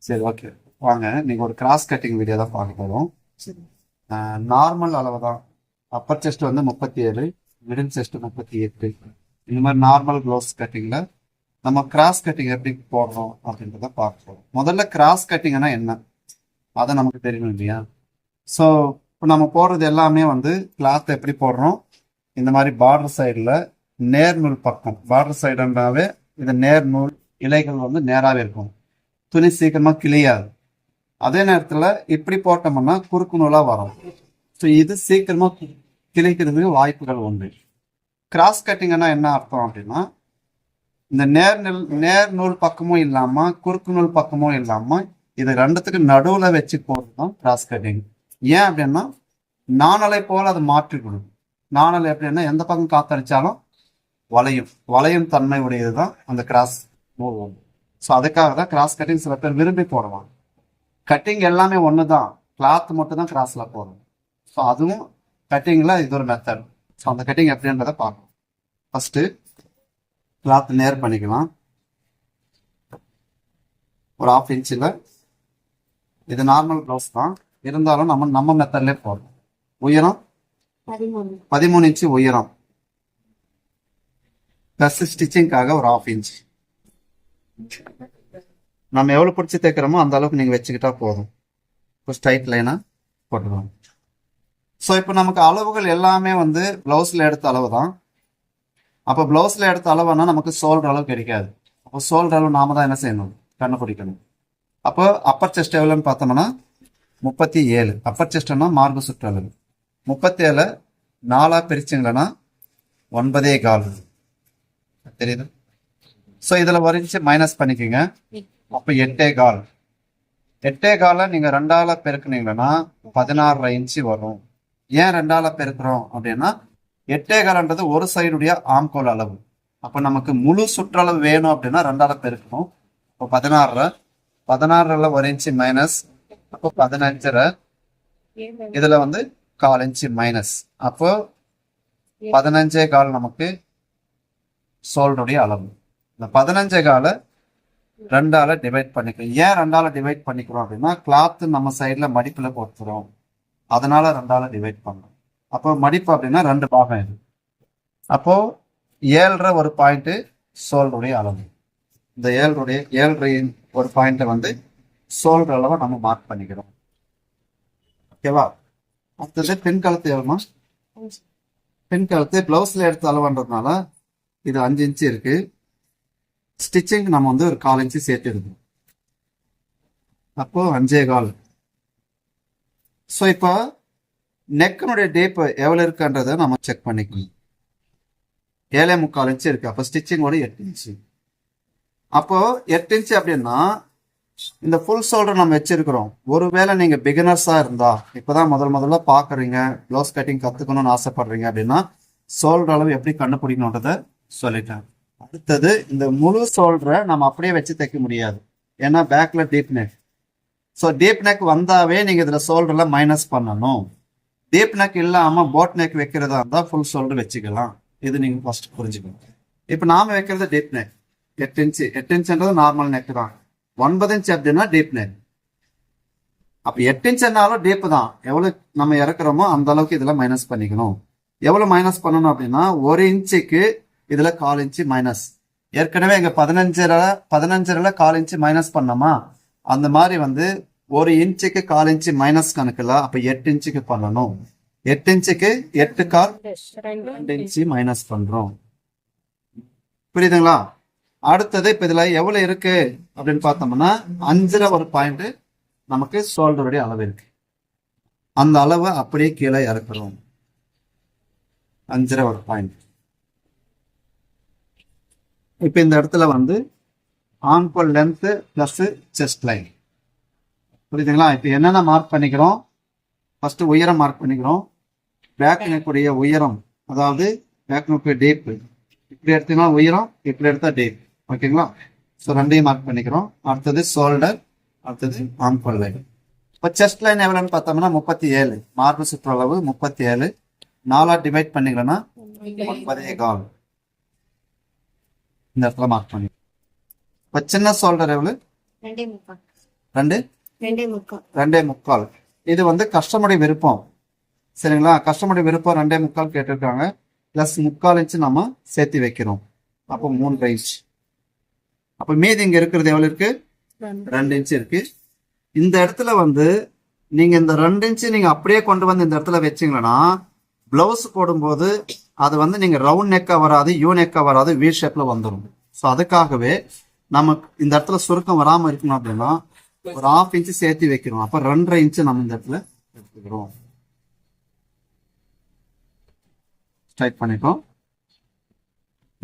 சரி, ஓகே. வாங்க, நீங்க ஒரு கிராஸ் கட்டிங் வீடியோ தான் பார்க்க போறோம். நார்மல் அளவு தான். அப்பர் செஸ்ட் வந்து 37, மிடில் செஸ்ட் 38. இந்த மாதிரி நார்மல் க்ளோஸ் கட்டிங்ல நம்ம கிராஸ் கட்டிங் எப்படி போடுறோம் அப்படின்றத பார்க்க போறோம். முதல்ல கிராஸ் கட்டிங்னா என்ன, அதை நமக்கு தெரியணும் இல்லையா? ஸோ இப்போ நம்ம போடுறது எல்லாமே வந்து கிளாத் எப்படி போடுறோம், இந்த மாதிரி பார்டர் சைடில் நேர்நூல் பக்கம், பார்டர் சைடுன்றாவே இது நேர்நூல் இலைகள் வந்து நேராகவே இருக்கும், துணி சீக்கிரமாக கிளியாது. அதே நேரத்தில் இப்படி போட்டோம்னா குறுக்கு நூலாக வரும். ஸோ இது சீக்கிரமாக கிளிக்கிறதுக்கு வாய்ப்புகள் உண்டு. கிராஸ் கட்டிங்னா என்ன அர்த்தம் அப்படின்னா, இந்த நேர்நூல் பக்கமும் இல்லாமல் குறுக்கு நூல் பக்கமும் இல்லாமல் இது ரெண்டுத்துக்கு நடுவில் வச்சு போடுறது தான் கிராஸ் கட்டிங். ஏன் அப்படின்னா, நாணலை போல் அதை மாற்றி கொடுக்கும். நாணல் எப்படின்னா எந்த பக்கம் காத்தடிச்சாலும் வளையும் தன்மை உடையது தான் அந்த கிராஸ் மூவ். ஸோ அதுக்காக தான் கிராஸ் கட்டிங் சில பேர் விரும்பி போடுவாங்க. கட்டிங் எல்லாமே ஒன்று தான், கிளாத் மட்டும் தான் கிராஸில் போடணும். ஸோ அதுவும் கட்டிங்கில் இது ஒரு மெத்தட். ஸோ அந்த கட்டிங் எப்படின்றத பார்க்கணும். ஃபஸ்ட்டு கிளாத் நேர் பண்ணிக்கலாம். ஒரு 1/2 இன்ச்சில், இது நார்மல் ப்ளவுஸ் தான் இருந்தாலும் நம்ம மெத்தட்லேயே போடணும். உயரம் 13 இன்ச்சு உயரம் ப்ளஸ் ஸ்டிச்சிங்காக ஒரு 1/2 இன்ச். நம்ம எவ்வளோ பிடிச்சி தைக்கிறோமோ அந்த அளவுக்கு நீங்கள் வச்சுக்கிட்டா போதும். இப்போ ஸ்ட்ரைட் லைனாக போட்டுருவோம். ஸோ இப்போ நமக்கு அளவுகள் எல்லாமே வந்து ப்ளவுஸில் எடுத்த அளவு தான். அப்போ ப்ளவுஸில் எடுத்த அளவுனா நமக்கு ஷோல்டர் அளவு கிடைக்காது. அப்போ ஷோல்டர் அளவு நாம தான் என்ன செய்யணும், கண்டுபிடிக்கணும். அப்போ அப்பர் செஸ்ட் எவ்வளோன்னு பார்த்தோம்னா 37. அப்பர் செஸ்ட்னா மார்பு சுற்று அளவு 37 4 பிரிச்சுங்களா 9.25 தெரியுது. ஸோ இதில் ஒரு இன்ச்சு மைனஸ் பண்ணிக்கோங்க. அப்போ 8.25. 8.25 நீங்கள் 2ஆல் பெருக்குனீங்கன்னா 16.5 இன்ச்சு வரும். ஏன் 2ஆல் பெருக்குறோம் அப்படின்னா, 8.25ன்றது ஒரு சைடுடைய ஆம்கோல் அளவு. அப்போ நமக்கு முழு சுற்றளவு வேணும் அப்படின்னா 2ஆல் பெருக்கணும். இப்போ 16 ஒரு இன்ச்சு மைனஸ், அப்போ 15. இதுல வந்து 1/4 இன்ச்சு மைனஸ், அப்போ 15.25 நமக்கு ஷோல்டருடைய அளவு. இந்த 15.25 2ஆல் டிவைட் பண்ணிக்கிறோம். ஏன் 2ஆல் டிவைட் பண்ணிக்கிறோம் அப்படின்னா, கிளாத் நம்ம சைட்ல மடிப்புல போட்டுக்கிறோம், அதனால 2ஆல் டிவைட் பண்றோம். அப்போ மடிப்பு அப்படின்னா 2 பாகம் இது. அப்போ 7.5 ஒரு பாயிண்ட் ஷோல்டருடைய அளவு. இந்த 7.5 ஒரு பாயிண்ட்டை வந்து ஷோல்டர் அளவை நம்ம மார்க் பண்ணிக்கிறோம். ஓகேவா? அடுத்தது பெண் கழுத்து எவ்வளோமா? பெண் கழுத்து பிளவுஸ்ல எடுத்த அளவுன்றதுனால இது 5 இன்ச்சு இருக்கு. ஸ்டிச்சிங் நம்ம வந்து ஒரு 1/4 இன்ச்சு சேர்த்து எடுக்கணும். அப்போ 5.25. ஸோ இப்போ நெக்கினுடைய டீப் எவ்வளோ இருக்குன்றதை நம்ம செக் பண்ணிக்கணும். 7.25 இன்ச்சு இருக்கு. அப்போ ஸ்டிச்சிங்கோட 8 இன்ச்சு. அப்போ 8 இன்ச்சு அப்படின்னா இந்த ஃபுல் ஷோல்டர் நம்ம வச்சிருக்கிறோம். ஒருவேளை நீங்க பிகினர்ஸா இருந்தா, இப்பதான் முதல்ல பாக்குறீங்க, ப்ளவுஸ் கட்டிங் கத்துக்கணும்னு ஆசைப்படுறீங்க அப்படின்னா ஷோல்டர் அளவு எப்படி கண்டுபிடிக்கணுன்றத சொல்லிட்டேன். அடுத்தது, இந்த முழு ஷோல்டரை நம்ம அப்படியே வச்சு தைக்க முடியாது, ஏன்னா பேக்ல deep neck. So deep neck வந்தாவே நீங்க இதுல ஷோல்டர்ல மைனஸ் பண்ணணும். டீப் நெக் இல்லாம போட் நெக் வைக்கிறதா இருந்தா ஃபுல் ஷோல்டர் வச்சுக்கலாம். இது நீங்க ஃபர்ஸ்ட் புரிஞ்சுக்கணும். இப்போ நாம வைக்கிறது டீப் நெக் 8 இன்ச்சு. 8 இன்ச்சுன்றது நார்மல் நெக் தான். 9 இன்ச் அப்படின்னா டீப் நெக். அப்ப 8 இன்ச்னாலும் டீப் தான். எவ்வளவு நம்ம இறக்குறோமோ அந்த அளவுக்கு இதுல மைனஸ் பண்ணிக்கணும். எவ்வளவு மைனஸ் பண்ணணும் அப்படின்னா, 1 இன்ச்சுக்கு இதுல 1/4 இன்ச்சு மைனஸ். ஏற்கனவே இங்க 15 1/4 இன்ச்சு மைனஸ் பண்ணோமா, அந்த மாதிரி வந்து 1 இன்ச்சுக்கு 1/4 இன்ச்சு மைனஸ் கணக்குல அப்ப 8 இன்ச்சுக்கு பண்ணணும். 8 இன்ச்சுக்கு 8/4 இன்ச்சு மைனஸ் பண்றோம். புரியுதுங்களா? அடுத்தது இப்ப இதுல எவ்வளவு இருக்கு அப்படின்னு பார்த்தோம்னா, 5 ஒரு பாயிண்ட் நமக்கு ஷோல்டருடைய அளவு இருக்கு. அந்த அளவை அப்படியே கீழே இறக்குறோம். 5 ஒரு பாயிண்ட். இப்ப இந்த இடத்துல வந்து ஆம்கோல் லென்த் பிளஸ் செஸ்ட் லைன். புரியுதுங்களா? இப்ப என்னென்ன மார்க் பண்ணிக்கிறோம்? ஃபர்ஸ்ட் உயரம் மார்க் பண்ணிக்கிறோம். பேக் நெக்குடைய உயரம், அதாவது பேக் நெக்கு டீப். இப்படி எடுத்தீங்கன்னா உயரம், இப்படி எடுத்தா டீப். ஓகேங்களா? ஸோ 2ஐயும் மார்க் பண்ணிக்கிறோம். அடுத்தது ஷோல்டர், அடுத்தது ஆம்கோல் லைன். இப்போ செஸ்ட் லைன் எவ்வளோன்னு பார்த்தோம்னா 37. மார்பு சுற்றளவு 37. 4 டிவைட் பண்ணிக்கலன்னா 9.25. இந்த இடத்துல மார்க் பண்ணி இப்போ சின்ன ஷோல்டர் எவ்வளவு? 2.75. 2 2.75. 2.75. இது வந்து கஸ்டமருடைய விருப்பம். சரிங்களா? கஸ்டமருடைய விருப்பம் 2.75 கேட்டிருக்காங்க. ப்ளஸ் 3/4 இன்ச்சு நம்ம சேர்த்து வைக்கிறோம். அப்போ 3 இன்ச். அப்போ மீதி இங்க இருக்கிறது எவ்வளவு இருக்கு? 2 இன்ச் இருக்கு. இந்த இடத்துல வந்து நீங்க இந்த 2 இன்ச்சு நீங்க அப்படியே கொண்டு வந்து இந்த இடத்துல வச்சீங்கன்னா பிளவுஸ் போடும்போது அது வந்து நீங்க ரவுண்ட் நெக்கா வராது, யூ நெக்கா வராது, வி ஷேப்ல வந்துடும். ஸோ அதுக்காகவே நமக்கு இந்த இடத்துல சுருக்கம் வராம இருக்கணும் அப்படின்னா ஒரு 1/2 இன்ச்சு சேர்த்து வைக்கிறோம். அப்ப 2.5 இன்ச்சு நம்ம இந்த இடத்துல எடுத்துக்கிறோம். ஸ்ட்ரைட் பண்ணிட்டோம்.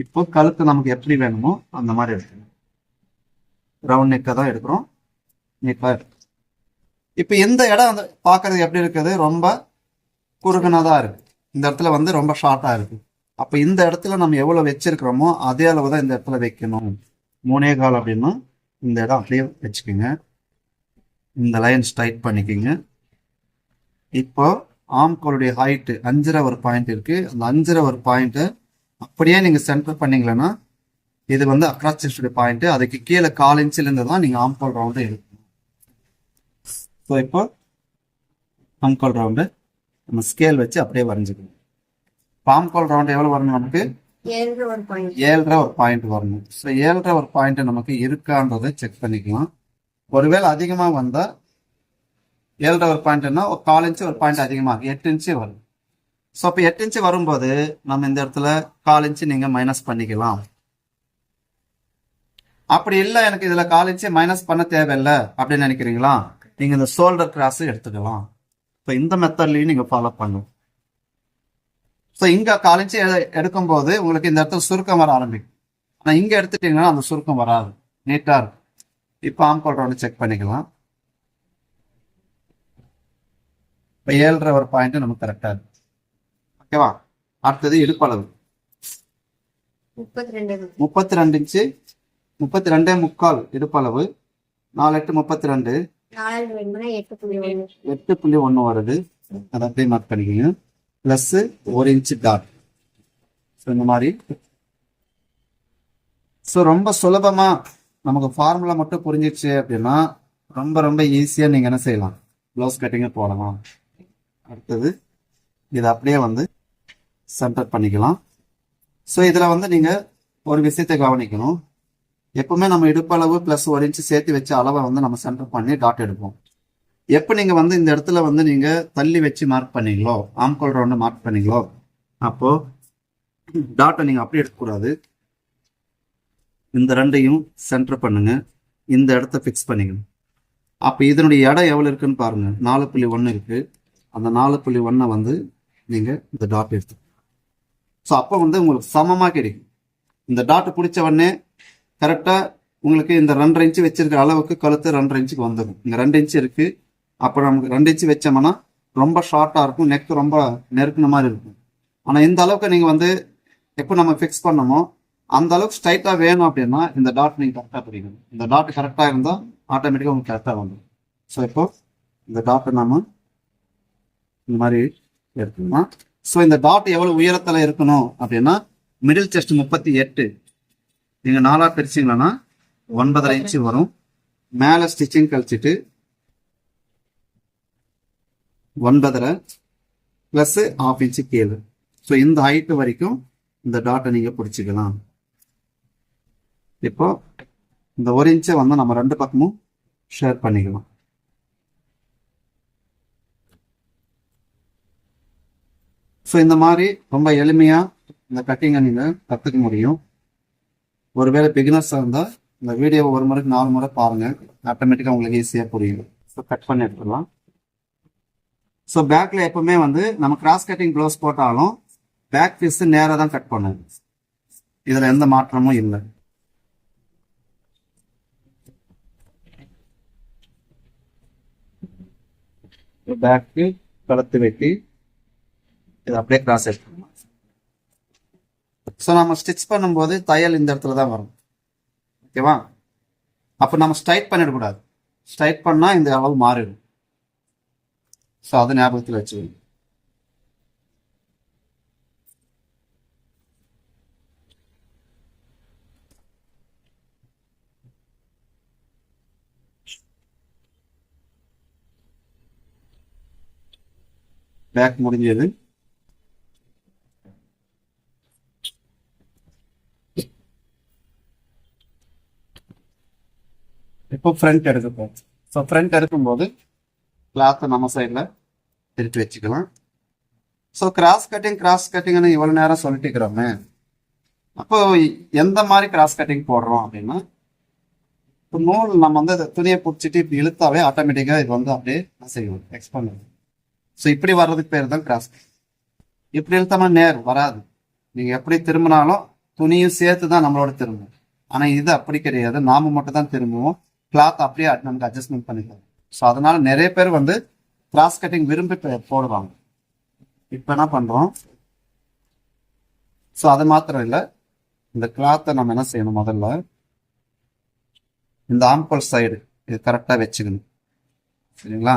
இப்போ கழுத்து நமக்கு எப்படி வேணுமோ அந்த மாதிரி எடுக்கணும். ரவுண்ட் நெக்கை தான் எடுக்கிறோம். நீட்டா இருக்கு. இப்போ இந்த இடம் வந்து பார்க்கறது எப்படி இருக்குது? ரொம்ப குறுகுனதா இருக்கு. இந்த இடத்துல வந்து ரொம்ப ஷார்ட்டா இருக்கு. அப்ப இந்த இடத்துல நம்ம எவ்வளவு வச்சிருக்கிறோமோ அதே அளவு தான் இந்த இடத்துல வைக்கணும். 3.25 அப்படின்னா இந்த இடம் அப்படியே வச்சுக்கோங்க. இந்த லைன் ஸ்ட்ரைட் பண்ணிக்கோங்க. இப்போ ஆம்கோலுடைய ஹைட்டு 5.5 ஒரு பாயிண்ட் இருக்கு. அந்த 5.5 ஒரு பாயிண்ட் அப்படியே நீங்க சென்டர் பண்ணீங்களன்னா இது வந்து அக்ராஸ் செஸ்ட் பாயிண்ட். அதுக்கு கீழே 1/4 இன்ச்ல இருந்து தான் நீங்க ஆம்கோல் ரவுண்டு எடுக்கணும். ஸோ இப்போ ஆம்கோல் ரவுண்டு நம்ம ஸ்கேல் வச்சு அப்படியே வரைஞ்சிக்கணும். ஆம்கோல் ரவுண்ட் எவ்வளவு வரணும்? நமக்கு 7.5 ஒரு பாயிண்ட் வரணும். ஸோ 7.5 ஒரு பாயிண்ட் நமக்கு இருக்கான்றதை செக் பண்ணிக்கலாம். ஒருவேளை அதிகமா வந்தா 7.5 ஒரு பாயிண்ட்னா ஒரு 1/4 இன்ச்சு ஒரு பாயிண்ட் அதிகமாக 8 இன்ச்சு வரும். ஸோ இப்போ 8 இன்ச்சு வரும்போது நம்ம இந்த இடத்துல 1/4 இன்ச்சு நீங்க மைனஸ் பண்ணிக்கலாம். அப்படி இல்லை எனக்கு இதுல 1/4 இன்ச்சு மைனஸ் பண்ண தேவையில்லை அப்படின்னு நினைக்கிறீங்களா? நீங்க இந்த ஷோல்டர் கிராஸ் எடுத்துக்கலாம். இப்போ இந்த மெத்தட்லையும் நீங்க ஃபாலோ பண்ணும். ஸோ இங்க 1/4 இன்ச்சு எடுக்கும்போது உங்களுக்கு இந்த இடத்துல சுருக்கம் வர ஆரம்பிக்கும். ஆனா இங்க எடுத்துட்டீங்கன்னா அந்த சுருக்கம் வராது, நீட்டா இருக்கும். இப்போ ஆம்கோல் ரவுண்ட் செக் பண்ணிக்கலாம். இப்போ 7.5 ஒரு பாயிண்ட் நமக்கு கரெக்டா இருக்கு. ஓகேவா? அடுத்தது இடுப்பளவு 32 இன்ச்சு 32.75 இடுப்பளவு. 4/8 32. 8.1 வருது. அதை அப்படியே மார்க் பண்ணிக்கோங்க. Plus 1 inch dot. ஸோ இந்த மாதிரி. ஸோ ரொம்ப சுலபமா நமக்கு ஃபார்முலா மட்டும் புரிஞ்சிச்சு அப்படின்னா ரொம்ப ரொம்ப ஈஸியா நீங்க என்ன செய்யலாம்? ப்ளவுஸ் கட்டிங்க போடலாம். அடுத்தது இதை அப்படியே வந்து சென்டர் பண்ணிக்கலாம். ஸோ இதுல வந்து நீங்க ஒரு விஷயத்தை கவனிக்கணும். எப்பவுமே நம்ம இடுப்பளவு பிளஸ் 1 இன்ச்சு சேர்த்து வச்ச அளவை வந்து நம்ம சென்டர் பண்ணி டாட் எடுப்போம். எப்போ நீங்க வந்து இந்த இடத்துல வந்து நீங்க தள்ளி வச்சு மார்க் பண்ணீங்களோ, ஆம்கோல் ரவுண்ட் மார்க் பண்ணீங்களோ, அப்போ டாட்டை நீங்க அப்படி எடுக்கக்கூடாது. இந்த ரெண்டையும் சென்டர் பண்ணுங்க. இந்த இடத்த ஃபிக்ஸ் பண்ணிக்கணும். அப்போ இதனுடைய இடம் எவ்வளவு இருக்குன்னு பாருங்க. 4.1 இருக்கு. அந்த 4.1 வந்து நீங்க இந்த டாட் எடுத்து. ஸோ அப்போ வந்து உங்களுக்கு சமமா கிடைக்கும். இந்த டாட் பிடிச்ச உடனே கரெக்டா உங்களுக்கு இந்த 2.5 இன்ச்சு வச்சிருக்கிற அளவுக்கு கழுத்து 2.5 இன்ச்சுக்கு வந்துடும். இங்க 2 இன்ச்சு இருக்கு. அப்போ நமக்கு 2 இன்ச்சு வச்சோம்னா ரொம்ப ஷார்ட்டா இருக்கும், நெக் ரொம்ப நெருக்கின மாதிரி இருக்கும். ஆனா இந்த அளவுக்கு நீங்க வந்து எப்போ நம்ம ஃபிக்ஸ் பண்ணமோ அந்த அளவுக்கு ஸ்ட்ரைட்டா வேணும் அப்படின்னா இந்த டாட் நீங்க கரெக்டா பிடிக்கணும். இந்த டாட் கரெக்டா இருந்தா ஆட்டோமேட்டிக்கா உங்களுக்கு கரெக்டா வந்துடும். ஸோ இப்போ இந்த டாட்டை நாம இந்த மாதிரி எடுத்துக்கலாம். ஸோ இந்த டாட் எவ்வளவு உயரத்துல இருக்கணும் அப்படின்னா மிடில் செஸ்ட் 38. நீங்க 4ஆ பிரிச்சிங்கன்னா 9.5 இன்ச்சு வரும். மேல ஸ்டிச்சிங் கழிச்சிட்டு 9.5 பிளஸ் 1/2 இன்ச்சு கீழே. ஸோ இந்த ஹைட் வரைக்கும் இந்த டாட்டை நீங்க பிடிச்சிக்கலாம். இப்போ இந்த 1 இன்ச்சை வந்து நம்ம 2 பக்கமும் ஷேர் பண்ணிக்கலாம். ஸோ இந்த மாதிரி ரொம்ப எளிமையா இந்த கட்டிங்கை நீங்க கத்துக்க முடியும். ஒருவேளை பிகினர்ஸா இருந்தா இந்த வீடியோவை 1 முறைக்கு 4 முறை பாருங்க. ஆட்டோமேட்டிக்கா உங்களுக்கு ஈஸியா புரியும். ஸோ கட் பண்ணி எடுத்துடலாம். ஸோ பேக்ல எப்பவுமே வந்து நம்ம கிராஸ் கட்டிங் ப்ளவுஸ் போட்டாலும் பேக் பீஸ் நேரா தான் கட் பண்ணும். இதுல எந்த மாற்றமும் இல்லை. பேக்கு கழுத்து வெட்டி இது அப்படியே கிராஸ் எடுத்துக்கலாம். ஸோ நம்ம ஸ்டிச் பண்ணும்போது தையல் இந்த இடத்துல தான் வரும். ஓகேவா? அப்போ நம்ம ஸ்ட்ரைட் பண்ணிடக்கூடாது. ஸ்ட்ரைட் பண்ணா இந்த அளவு மாறிடும். ஸோ அது ஞாபகத்தில் வச்சுக்கணும். பேக் முடிஞ்சது. இப்போ ஃப்ரண்ட் எடுக்க போகிறோம். ஸோ ஃப்ரண்ட் எடுக்கும்போது கிளாத்தை நம்ம சைடில் திருப்பி வச்சுக்கலாம். ஸோ கிராஸ் கட்டிங்னு இவ்வளோ நேரம் சொல்லிட்டு இருக்கிறோமே, அப்போ எந்த மாதிரி கிராஸ் கட்டிங் போடுறோம் அப்படின்னா, இப்போ நூல் நம்ம வந்து துணியை பிடிச்சிட்டு இப்படி இழுத்தாவே ஆட்டோமேட்டிக்காக இது வந்து அப்படியே என்ன செய்யும், எக்ஸ்பேண்ட் ஆகும். ஸோ இப்படி வர்றதுக்கு பேர் தான் கிராஸ். இப்படி இழுத்தோம்னா நேர் வராது. நீங்கள் எப்படி திரும்பினாலும் துணியும் சேர்த்து தான் நம்மளோட திரும்பும். ஆனால் இது அப்படி கிடையாது, நாம மட்டும் தான் திரும்புவோம். கிளாத் அப்படியே நமக்கு அட்ஜஸ்ட்மெண்ட் பண்ணிக்கலாம். ஸோ அதனால நிறைய பேர் வந்து கிராஸ் கட்டிங் விரும்பி போடுவாங்க. இப்போ என்ன பண்ணுறோம், ஸோ அது மாத்திரம் இல்லை, இந்த கிளாத்தை நம்ம என்ன செய்யணும், முதல்ல இந்த ஆம்கோல் சைடு இது கரெக்டாக வச்சுக்கணும். சரிங்களா?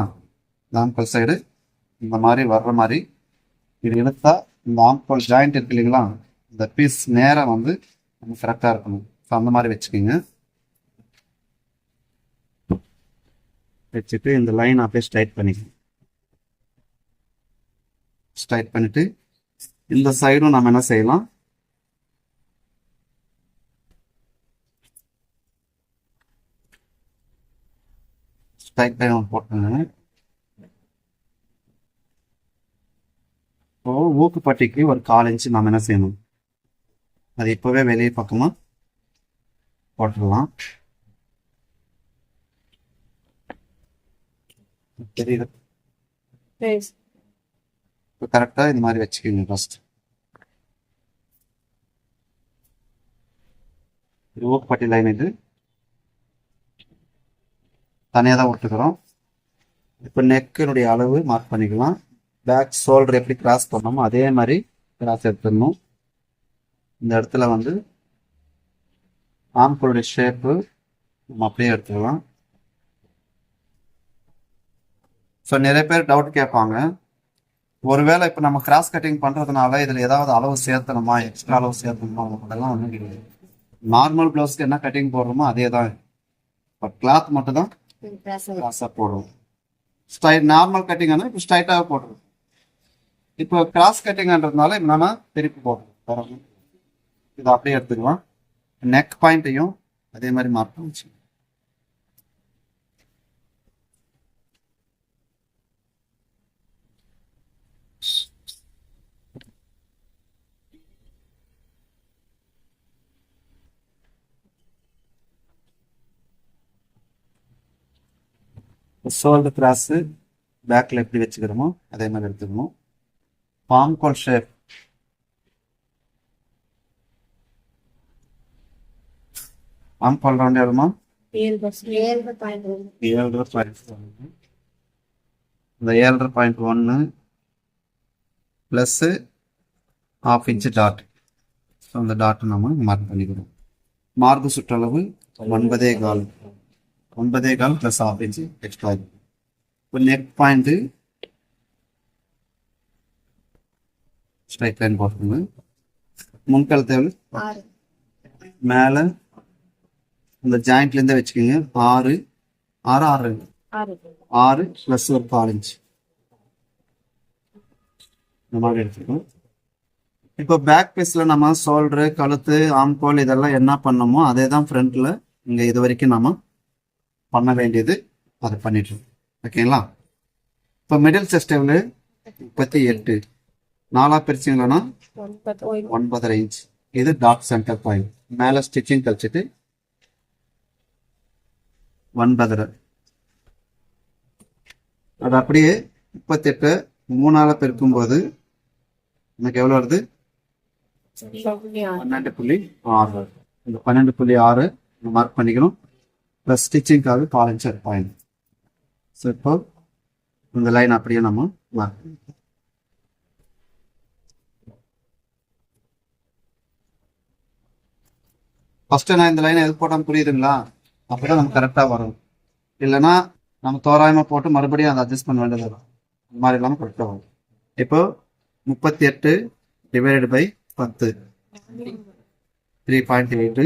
இந்த ஆம்கோல் சைடு இந்த மாதிரி வர்ற மாதிரி இது இழுத்தா இந்த ஆம்கோல் ஜாயிண்ட் இருக்கு இல்லைங்களா, இந்த பீஸ் நேரம் வந்து நம்ம கரெக்டாக இருக்கணும். ஸோ அந்த மாதிரி வச்சுக்கோங்க. வச்சுட்டு இந்த லைன் அப்படியே ஸ்ட்ரைட் பண்ணிக்கணும். ஸ்ட்ரைட் பண்ணிட்டு இந்த சைடும் நம்ம என்ன செய்யலாம், ஸ்ட்ரைட் லைன் ஒன்று போட்டுங்க. இப்போ ஊக்குப்பட்டிக்கு ஒரு 1/4 இன்ச்சு நம்ம என்ன செய்யணும், அது இப்போவே வெளியே பக்கமா போட்டுடலாம். தெரியுது? இப்போ கரெக்டாக இந்த மாதிரி வச்சுக்கோங்க. ஃபர்ஸ்ட் இது ஊக்குப்பட்டி லைன், இது தனியாக தான் விட்டுக்கிறோம். இப்போ நெக்கினுடைய அளவு மார்க் பண்ணிக்கலாம். பேக் ஷோல்டர் எப்படி கிராஸ் பண்ணோமோ அதே மாதிரி கிராஸ் எடுத்துடணும். இந்த இடத்துல வந்து ஆம்கோலுடைய ஷேப்பு நம்ம அப்படியே எடுத்துக்கலாம். ஸோ நிறைய பேர் டவுட் கேட்பாங்க, ஒருவேளை இப்போ நம்ம கிராஸ் கட்டிங் பண்ணுறதுனால இதில் ஏதாவது அளவு சேர்த்தணுமா, எக்ஸ்ட்ரா அளவு சேர்த்தணுமா, அதெல்லாம் ஒன்றும் கிடையாது. நார்மல் ப்ளவுஸ்க்கு என்ன கட்டிங் போடுறோமோ அதே தான். இப்போ கிளாத் மட்டும் தான் கிராஸாக போடுவோம். நார்மல் கட்டிங்னா இப்போ ஸ்ட்ரைட்டாக போடுறோம். இப்போ கிராஸ் கட்டிங்ன்றதுனால நம்ம திருப்பி போடுறோம். இதை அப்படியே எடுத்துக்கலாம். நெக் பாயிண்ட்டையும் அதே மாதிரி மார்க் பண்ணிச்சு. ஷோல்டர் கிராஸ் பேக்கில் எப்படி வச்சுக்கிறோமோ அதே மாதிரி எடுத்துக்கணும். ஆம்கோல் ஷேப் ஆம்கோல் ரவுண்ட் எவ்வளோமா, 7.1. இந்த 7.1 ப்ளஸ் 1/2 இன்ச்சு டாட். ஸோ அந்த டாட்டை நம்ம மார்க் பண்ணிக்கிறோம். மார்க்கு சுற்றளவு 9.25. 9.25 + 1/2 இன்ச்சு எக்ஸ்ட்ரா. இப்போ நெக் பாயிண்ட்டு ஸ்ட்ரைட் லைன் போட்டுருங்க. முன்கழுத்து மேலே இந்த ஜாயிண்ட்லேருந்தே வச்சுக்கோங்க. 6 + ஒரு 1/4 இன்ச்சு இந்த மாதிரி எடுத்துக்கணும். இப்போ பேக் பீஸில் நம்ம ஷோல்டரு, கழுத்து, ஆம்கோல் இதெல்லாம் என்ன பண்ணோமோ அதே தான் ஃப்ரண்ட்டில் இங்கே இது வரைக்கும் நம்ம பண்ண வேண்டியது அதை பண்ணிட்டு. ஓகேங்களா? இப்போ மிடில் செஸ்ட் எவ்வளோ, 38. 4 பிரிச்சிங்களா 9.5 இன்ச். இது டாட் சென்டர் பாயிண்ட். மேலே ஸ்டிச்சிங் கழிச்சிட்டு 9.5. அது அப்படியே 38 3ஆல் பெருக்கும்போது எனக்கு எவ்வளோ வருது, 12.6. இந்த 12.6 மார்க் பண்ணிக்கணும். ப்ளஸ் ஸ்டிச்சிங்காக 1/4 இன்ச் பாயிண்ட். ஸோ இப்போ இந்த லைன் அப்படியே நம்ம மார்க் பண்ணிக்கலாம். ஃபர்ஸ்ட் நான் இந்த லைனை எது போட்டால் புரியுதுங்களா? அப்போதான் நம்ம கரெக்டாக வரும். இல்லைன்னா நம்ம தோராயமாக போட்டு மறுபடியும் அதை அட்ஜஸ்ட் பண்ண வேண்டியது வரும். இந்த மாதிரி இல்லாமல் கரெக்டாக வரும். இப்போ 38 / 10 3.8.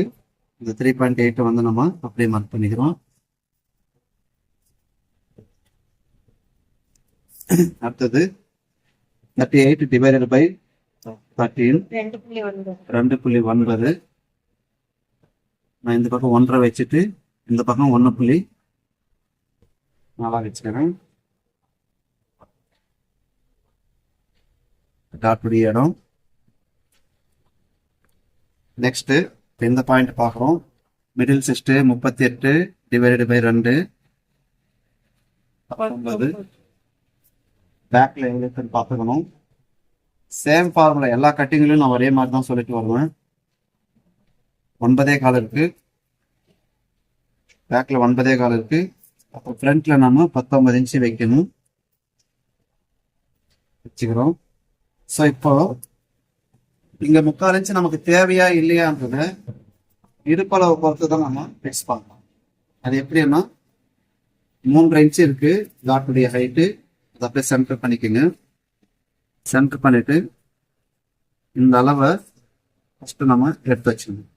இந்த 3.8 வந்து நம்ம அப்படியே மார்க் பண்ணிக்கிறோம். அடுத்தது 38 டிவைடட் பை 13 2.9. 2.9. நான் இந்த பக்கம் 1.5 வச்சுட்டு இந்த பக்கம் 1.4 வச்சுக்கிறேன். டாட்டுடைய இடம். நெக்ஸ்ட் இந்த பாயிண்ட் பார்க்குறோம். மிடில் சிஸ்ட் 38 டிவைடட் பை 2 19. பேக்ல எங்க இருக்குன்னு பார்த்துக்கணும். சேம் ஃபார்முலா எல்லா கட்டிங்லையும் நான் ஒரே மாதிரி தான் சொல்லிட்டு வருவேன். 9.25 இருக்கு, பேக்ல 9.25 இருக்கு. அப்போ ஃப்ரண்ட்ல நம்ம 19 இன்ச்சு வைக்கணும், வச்சுக்கிறோம். ஸோ இப்போ இங்க 3/4 இன்ச்சு நமக்கு தேவையா இல்லையான்றத இடுப்பளவை பொறுத்து தான் நம்ம ஃபிக்ஸ் பண்ணலாம். அது எப்படின்னா 3.5 இன்ச்சு இருக்கு டாட்டுடைய ஹைட்டு. அதை அப்படியே சென்டர் பண்ணிக்கோங்க. சென்டர் பண்ணிட்டு இந்த அளவை ஃபர்ஸ்ட் நம்ம எடுத்து வச்சுக்கணும்.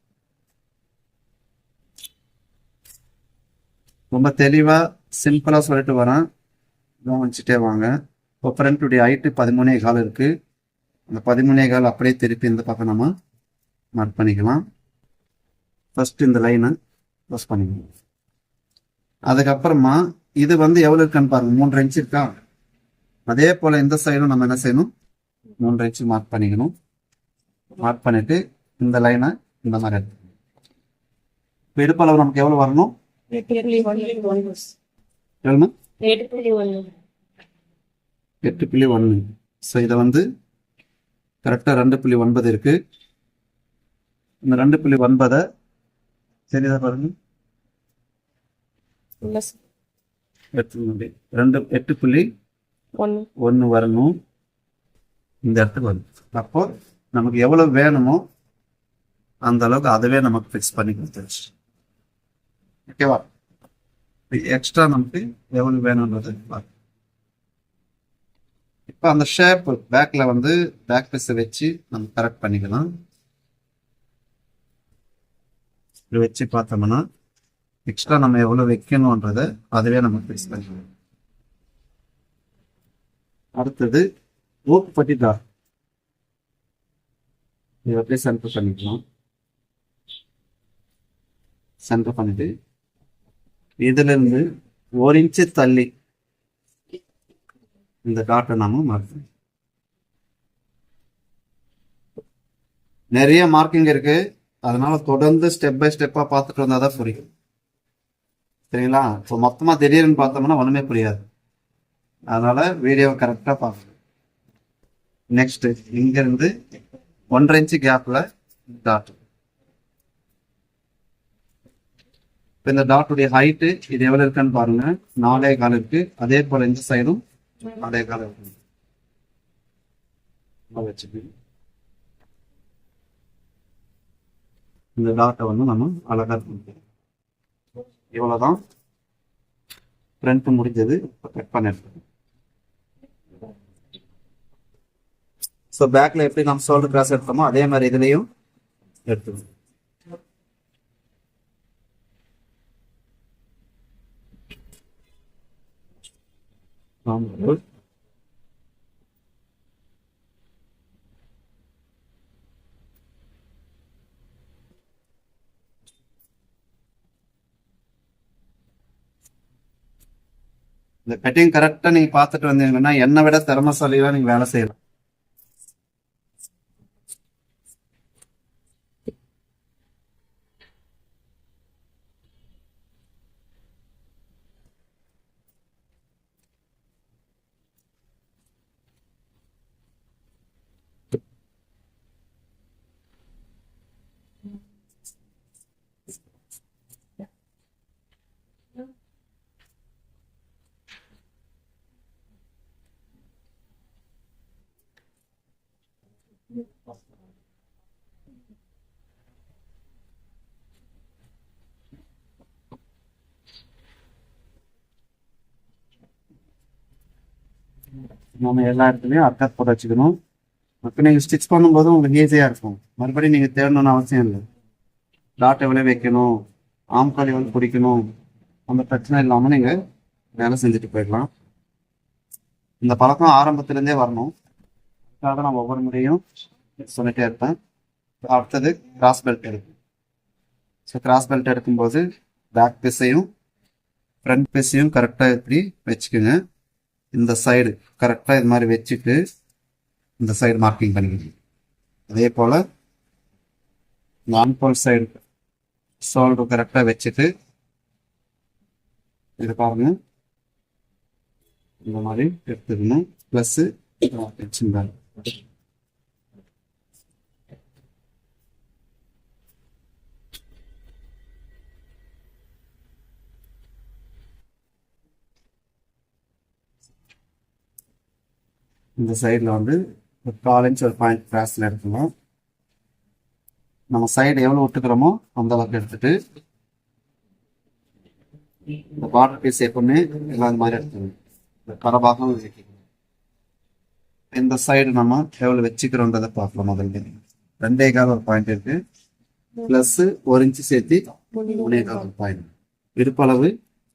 ரொம்ப தெளிவா சிம்பிளா சொல்லிட்டு வரேன், கவனிச்சுட்டே வாங்க. இப்போ ஃப்ரண்ட்டுடைய ஹைட்டு 13.25 இருக்கு. அந்த 13.25 அப்படியே திருப்பி இந்த பக்கம் நம்ம மார்க் பண்ணிக்கலாம். ஃபர்ஸ்ட் இந்த லைனை க்ளோஸ் பண்ணிக்கணும். அதுக்கப்புறமா இது வந்து எவ்வளவு இருக்குன்னு பாருங்க, 3.5 இன்ச்சு இருக்கா. அதே போல இந்த சைடும் நம்ம என்ன செய்யணும், 3.5 இன்ச்சு மார்க் பண்ணிக்கணும். மார்க் பண்ணிட்டு இந்த லைனை இந்த மாதிரி எடுத்துக்கணும். இப்போ இடுப்பளவு நமக்கு எவ்வளவு வரணும், 8.1. எவ்வளவு, 8.1. 8.1. ஸோ இதை வந்து கரெக்டாக 2.9 இருக்கு. இந்த 2.9 சரிதா பாருங்க, எடுத்து 8.1 வரணும். இந்த இடத்துக்கு வரும். அப்போ நமக்கு எவ்வளவு வேணுமோ அந்த அளவுக்கு அதுவே நமக்கு ஃபிக்ஸ் பண்ணி கொடுத்துருச்சு. ஓகேவா? எக்ஸ்ட்ரா நமக்கு எவ்வளவு வேணும்ன்றது பார்க்கலாம். இப்போ அந்த ஷேப் பேக்ல வந்து பேக் பீஸை வச்சு நம்ம கரெக்ட் பண்ணிக்கலாம். இப்படி வச்சு பார்த்தோம்னா எக்ஸ்ட்ரா நம்ம எவ்வளவு வைக்கணும்ன்றத அதுவே நம்ம ஃபிக்ஸ் பண்ணிக்கலாம். அடுத்தது ஊக்குப்பட்டி டாட், இதை அப்படியே சென்டர் பண்ணிக்கலாம். சென்டர் பண்ணிட்டு இதுல இருந்து 1 இன்ச்சு தள்ளி இந்த டாட்டை நாம மார்க். நிறைய மார்க்கிங் இருக்கு, அதனால தொடர்ந்து ஸ்டெப் பை ஸ்டெப்பா பார்த்துட்டு வந்தாதான் புரியும். சரிங்களா? இப்போ மொத்தமா திடீர்னு பார்த்தோம்னா ஒண்ணுமே புரியாது. அதனால வீடியோவை கரெக்டா பார்க்கணும். நெக்ஸ்ட் இங்க இருந்து 1.5 இன்ச்சு கேப்ல டாட். இப்போ இந்த டாட்டுடைய ஹைட்டு இது எவ்வளவு இருக்குன்னு பாருங்க, 4.25 இருக்கு. அதே போல இந்த சைடும் 4.25 இருக்கு. வச்சுக்கணும். இந்த டாட்டை வந்து நம்ம அழகா பண்ணிக்கலாம். இவ்வளவுதான் ஃப்ரண்ட் முடிஞ்சது. கட் பண்ணிருக்கோம். ஸோ பேக்ல எப்படி நம்ம ஷோல்டர் கிராஸ் எடுத்தோமோ அதே மாதிரி இதுலயும் எடுத்துக்கணும். இந்த கட்டிங் கரெக்டா நீங்க பார்த்துட்டு வந்தீங்கன்னா என்னை விட திறமைசாலியா நீங்க வேலை செய்யலாம். நம்ம எல்லா இடத்துலையும் அர்த்தம் போட்டு வச்சுக்கணும். அப்போ நீங்கள் ஸ்டிச் பண்ணும்போது உங்களுக்கு ஈஸியாக இருக்கும். மறுபடியும் நீங்கள் தேடணும்னு அவசியம் இல்லை. டாட் எவ்வளோ வைக்கணும், ஆம்கால் எவ்வளோ பிடிக்கணும், அந்த பிரச்சனை இல்லாமல் நீங்கள் வேலை செஞ்சுட்டு போயிடலாம். இந்த பழக்கம் ஆரம்பத்துலேருந்தே வரணும். அதுக்காக நான் ஒவ்வொரு முறையும் சொல்லிட்டே இருப்பேன். அடுத்தது கிராஸ் பெல்ட் எடுக்கும். ஸோ கிராஸ் பெல்ட் எடுக்கும்போது பேக் பீஸையும் ஃப்ரண்ட் பீஸையும் கரெக்டாக இப்படி வச்சுக்கோங்க. இந்த சைடு கரெக்டாக இது மாதிரி வச்சுட்டு இந்த சைடு மார்க்கிங் பண்ணிக்கணும். அதே போல் நான்கோல் சைடு ஷோல்டர் கரெக்டாக வச்சுட்டு இது பாருங்க இந்த மாதிரி எடுத்துக்கணும். ப்ளஸ்ஸு வச்சுருந்தாங்க. இந்த சைடில் வந்து ஒரு 4 இன்ச் ஒரு பாயிண்ட் கிராஸில் எடுக்கணும். நம்ம சைடு எவ்வளோ விட்டுக்கிறோமோ அந்த அளவுக்கு எடுத்துட்டு இந்த பார்டர் பீஸ் எப்பவுமே எல்லாம் இந்த மாதிரி எடுத்துக்கணும். இந்த கரபாகம் வச்சுக்கணும். இந்த சைடு நம்ம எவ்வளோ வச்சுக்கிறோன்றதை பார்க்கலாம். முதல்ல 2.25 ஒரு பாயிண்ட் இருக்கு. ப்ளஸ் 1 இன்ச்சு சேர்த்து 3.25 ஒரு பாயிண்ட். இடுப்பளவு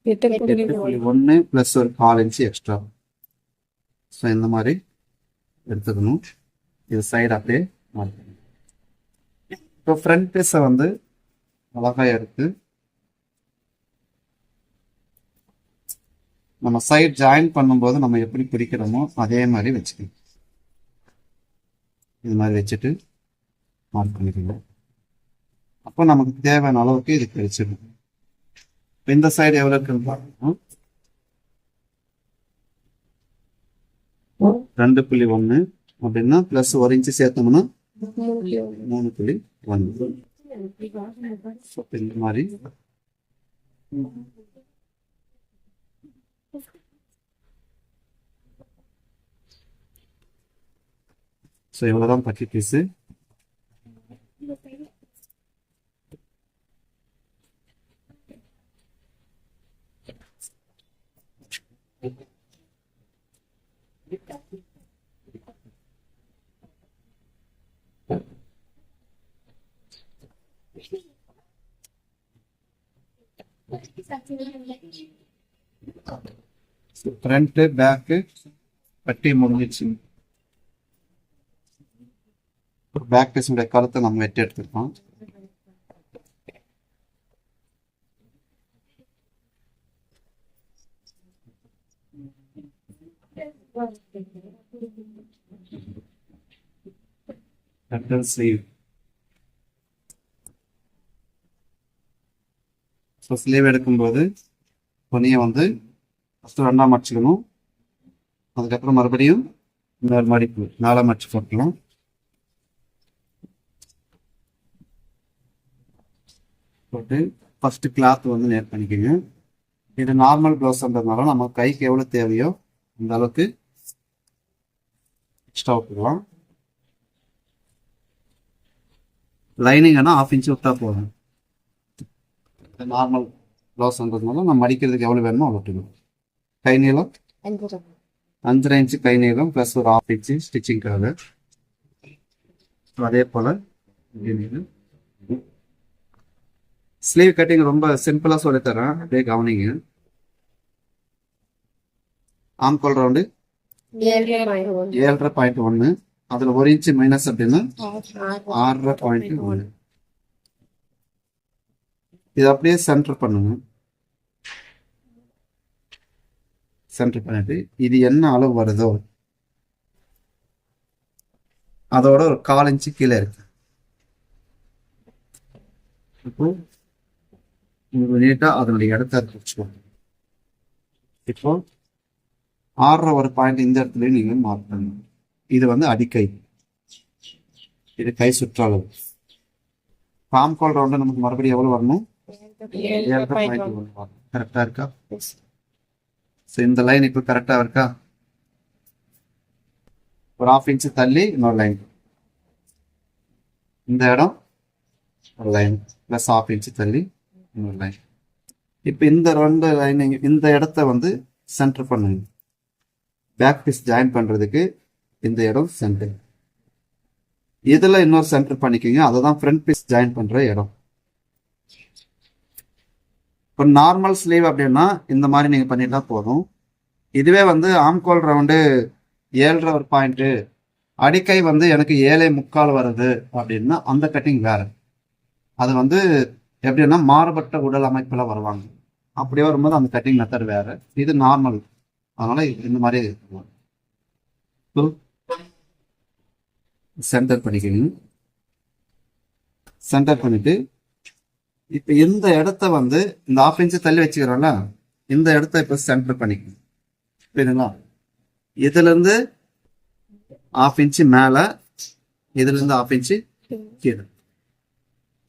8.1 ப்ளஸ் ஒரு 4 இன்ச்சு எக்ஸ்ட்ரா. ஸோ இந்த மாதிரி எடுத்துக்கணும். இது சைடு அப்படியே மாற்றணும். இப்போ ஃப்ரண்ட் பீஸை வந்து அழகாக எடுத்து நம்ம சைட் ஜாயின் பண்ணும்போது நம்ம எப்படி பிரிக்கிறோமோ அதே மாதிரி வச்சுக்கணும். இது மாதிரி வச்சுட்டு மார்க் பண்ணிக்கணும். அப்போ நமக்கு தேவையான அளவுக்கு இது பிரிச்சிடும். இந்த சைடு எவ்வளோ இருக்குன்னு பார்க்கணும். 2.1 அப்படின்னா ப்ளஸ் 1 இன்ச்சு சேர்த்தோம்னா 3.1. இந்த மாதிரி ஸோ இவ்வளோதான் பட்டி பீஸு. ஃப்ரண்ட் பேக்கு பட்டி முடிஞ்சிச்சு. பேக் பீஸுடைய கழுத்தை நம்ம வெட்டி எடுத்துருக்கோம். ஸ்லீவ். ஸோ ஸ்லீவ் எடுக்கும்போது துணியை வந்து ஃபஸ்ட்டு 2ஆக மடிச்சுக்கணும். அதுக்கப்புறம் மறுபடியும் இன்னொரு மடிப்பு 4ஆக மடிச்சு போட்டுக்கலாம். போட்டு ஃபஸ்ட்டு கிளாத் வந்து நேர் பண்ணிக்கோங்க. இது நார்மல் ப்ளவுஸ்ன்றதுனால நம்ம கைக்கு எவ்வளோ தேவையோ அந்த அளவுக்கு எக்ஸ்ட்ரா விட்டுக்கலாம். லைனிங் ஆனால் 1/2 இன்ச்சு விட்டா போதும். நார்மல் ப்ளவுஸ்ன்றதுனால நம்ம மடிக்கிறதுக்கு எவ்வளோ வேணுமோ அவ்வளோ விட்டுக்கணும். கை நீளம் 5.5 இன்ச்சு கை நீளம் ப்ளஸ் ஒரு 1/2 இன்ச்சு ஸ்டிச்சிங்காக. அதே போல் ஸ்லீவ் கட்டிங் ரொம்ப சிம்பிளாக சொல்லித்தரேன், அப்படியே கவனிங்க. ஆம்கோல் ரவுண்டு 7.1. அதில் 1 இன்ச்சு மைனஸ் அப்படின்னா 6.1. இது அப்படியே சென்டர் பண்ணுங்க. சென்டர் பண்ணிட்டு இது என்ன அளவு வருதோ அதோட ஒரு 1/4 இன்ச்சு கீழே இருக்கு. இப்போ நீட்டாக அதனுடைய இடத்த வச்சுக்கோங்க. இப்போ 6 ஒரு பாயிண்ட் இந்த இடத்துல நீங்க மார்க் பண்ணணும். இது வந்து அடிக்கை, இது கை சுற்றளவு. ஆம்கோல் ரவுண்டு நமக்கு மறுபடியும் எவ்வளவு வரணும்? 7.1 கரெக்டா இருக்கா? ஸோ இந்த லைன் இப்போ கரெக்டா இருக்கா? ஒரு 1/2 இன்ச்சு தள்ளி இன்னொரு லைன், இந்த இடம் ஒரு லைன் ப்ளஸ் 1/2 இன்ச்சு தள்ளி இன்னொரு லைன். இப்போ இந்த 2 லைன் இந்த இடத்த வந்து சென்டர் பண்ணுங்க. பேக் பீஸ் ஜாயின் பண்றதுக்கு இந்த இடம் சென்டர். இதுல இன்னொரு சென்டர் பண்ணிக்கோங்க. அதுதான் ஃப்ரண்ட் பீஸ் ஜாயின் பண்ற இடம். இப்போ நார்மல் ஸ்லீவ் அப்படின்னா இந்த மாதிரி நீங்க பண்ணிட்டா போதும். இதுவே வந்து ஆம்கோல் ரவுண்டு 7.5 ஒரு பாயிண்ட் அடிக்கை வந்து எனக்கு 7.75 வருது அப்படின்னா அந்த கட்டிங் வேற. அது வந்து எப்படின்னா மாறுபட்ட உடல் அமைப்புல வருவாங்க. அப்படியே வரும்போது அந்த கட்டிங் மெத்தட் வேற. இது நார்மல். அதனால இந்த மாதிரி சென்டர் பண்ணிக்கணும். சென்டர் பண்ணிட்டு இப்ப இந்த இடத்த வந்து இந்த 1/2 இன்ச் தள்ளி வச்சுக்கிறோம்ல, இந்த இடத்த இப்ப சென்டர் பண்ணிக்கணும். புரியுதுங்களா? இதுல இருந்து 1/2 இன்ச் மேல, இதுல இருந்து 1/2 இன்ச் கீழே.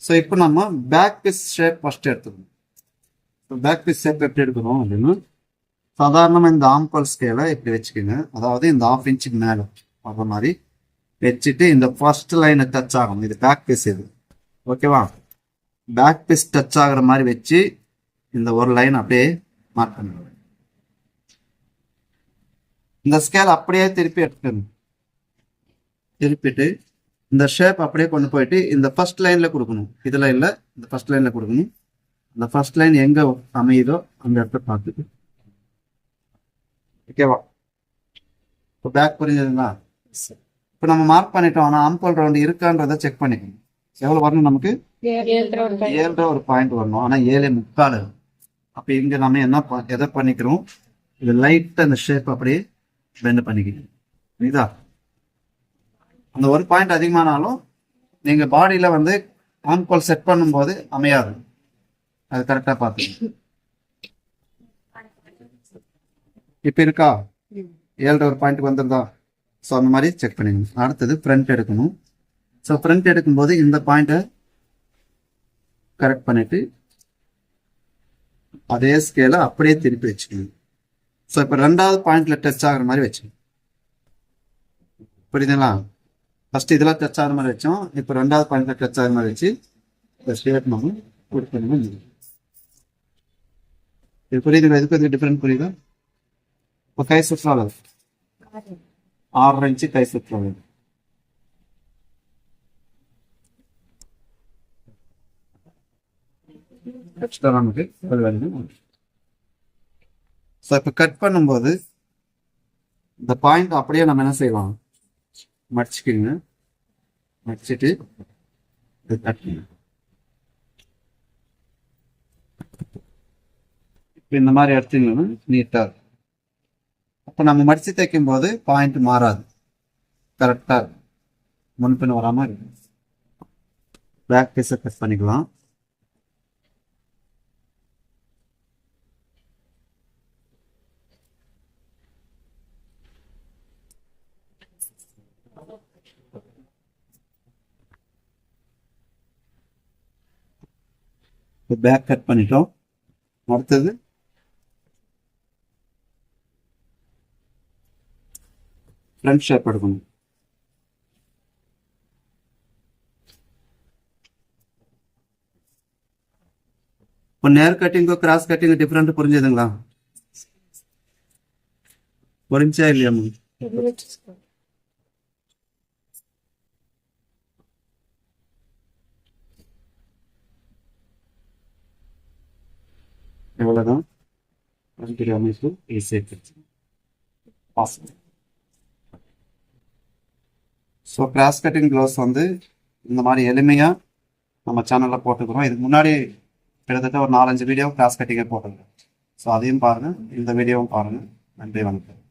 ஸோ இப்போ நம்ம பேக் பீஸ் ஷேப் ஃபர்ஸ்ட் எடுத்துக்கணும். பேக் பீஸ் ஷேப் எப்படி எடுக்கணும் அப்படின்னா, சாதாரணமாக இந்த ஆம்கோல் ஸ்கேலை இப்படி வச்சுக்கோங்க. அதாவது இந்த 1/2 இன்ச்சுக்கு மேலே வர்ற மாதிரி வச்சுட்டு இந்த ஃபர்ஸ்ட் லைனை டச் ஆகணும். இது பேக் பீஸ் இது, ஓகேவா? பேக் பீஸ் டச் ஆகுற மாதிரி வச்சு இந்த ஒரு லைன் அப்படியே மார்க் பண்ணணும். இந்த ஸ்கேல் அப்படியே திருப்பி எடுத்துக்கணும். திருப்பிட்டு இந்த ஷேப் அப்படியே கொண்டு போயிட்டு இந்த ஃபர்ஸ்ட் லைன்ல கொடுக்கணும். இதுல இல்ல, இந்த ஃபர்ஸ்ட் லைன்ல கொடுக்கணும். இந்த ஃபர்ஸ்ட் லைன் எங்க அமையுதோ அந்த இடத்த பார்த்துட்டு, ஓகேவா? இப்போ பேக் புரிஞ்சதுங்களா? இப்போ நம்ம மார்க் பண்ணிட்டோம். ஆனால் ஆம்கோல் ரவுண்ட் இருக்கான்றதை செக் பண்ணிக்கணும். எவ்வளோ வரணும் நமக்கு? 7 ஒரு பாயிண்ட் வரணும். ஆனால் 7.75. அப்போ இங்கே நம்ம என்ன எதை பண்ணிக்கிறோம்? இது லைட்டாக இந்த ஷேப் அப்படியே பெண்ட் பண்ணிக்கணும். புரியுதா? அந்த ஒரு பாயிண்ட் அதிகமானாலும் நீங்கள் பாடியில் வந்து ஆம்கோல் செட் பண்ணும்போது அமையாது. அது கரெக்டாக பார்த்துக்கணும். இப்போ இருக்கா? 7 ஒரு பாயிண்ட்டுக்கு வந்துருதா? ஸோ அந்த மாதிரி செக் பண்ணிக்கணும். அடுத்தது ஃப்ரண்ட் எடுக்கணும். ஸோ ஃப்ரண்ட் எடுக்கும்போது இந்த பாயிண்ட்டை கரெக்ட் பண்ணிட்டு அதே ஸ்கேலை அப்படியே திருப்பி வச்சுக்கணும். ஸோ இப்போ 2வது பாயிண்ட்ல டச் ஆகிற மாதிரி வச்சுக்கணும். புரியுதுங்களா? ஃபர்ஸ்ட் இதெல்லாம் டச் ஆகிற மாதிரி வச்சோம். இப்போ 2வது பாயிண்ட்ல டச் ஆகிற மாதிரி வச்சு ஸ்ட்ரெயிட் நம்ம கொடுக்கணும். இது புரியுதுங்களா? இதுக்கு டிஃபரெண்ட் புரியுதா? இப்போ கை சுற்றுலா 6.5 இன்ச்சு கை சுற்றுலா. நமக்கு ஸோ இப்போ கட் பண்ணும்போது இந்த பாயிண்ட் அப்படியே நம்ம என்ன செய்வோம்? மடிச்சுக்கிங்க. மடிச்சுட்டு இது கட் பண்ணுங்க. இப்போ இந்த மாதிரி எடுத்தீங்கன்னா நீட்டாக இருக்கும். அப்போ நம்ம மடிச்சு தைக்கும் போது பாயிண்ட் மாறாது, கரெக்டாக இருக்கும். முன்பின் வராமல் இருக்கும். பேக் பீஸை கட் பண்ணிக்கலாம். பேக் கட் பண்ணிட்டோம். அடுத்தது ஃப்ரண்ட் ஷேப் எடுக்கணும். இப்போ நேர் கட்டிங்கோ கிராஸ் கட்டிங் டிஃப்ரெண்ட் புரிஞ்சுதுங்களா? புரிஞ்சா இல்லையாமா? எவ்வளவுதான் அமைப்பு ஸோ கிராஸ் கட்டிங் க்ளவுஸ் வந்து இந்த மாதிரி எளிமையா நம்ம சேனல்ல போட்டுக்கிறோம். இதுக்கு முன்னாடி கிட்டத்தட்ட ஒரு 4-5 வீடியோ கிராஸ் கட்டிங்கே போட்டுருக்கோம். ஸோ அதையும் பாருங்க, இந்த வீடியோவும் பாருங்க. நன்றி, வணக்கம்.